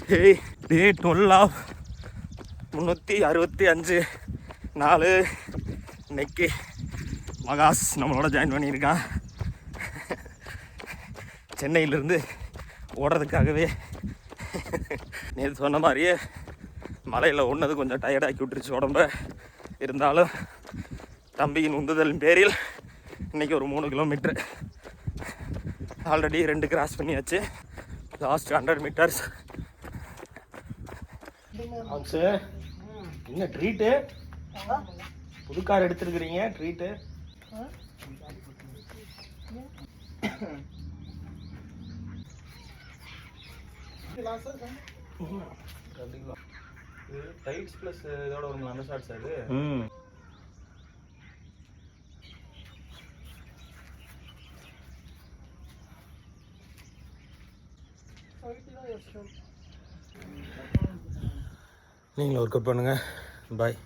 டே 12 365 4 இன்னைக்கு மகாஸ் நம்மளோட ஜாயின் பண்ணியிருக்கான். சென்னையிலேருந்து ஓடுறதுக்காகவே. நேற்று சொன்ன மாதிரியே மலையில் ஒன்றது கொஞ்சம் டயர்டாக்கி விட்டுருச்சு உடம்ப. இருந்தாலும் தம்பியின் உந்துதலின் பேரில் இன்றைக்கி ஒரு 3 கிலோமீட்ரு ஆல்ரெடி 2 கிராஸ் பண்ணியாச்சு. Last 100 metres. என்ன ட்ரீட்டு? புது கார் எடுத்துருக்குறீங்க, ட்ரீட்டு? டைட்ஸ் ப்ளஸ் இதோட ஒரு நல்ல ஷார்ட்ஸ் அது. நீங்களும் ஒர்க் அவுட் பண்ணுங்கள். பாய்.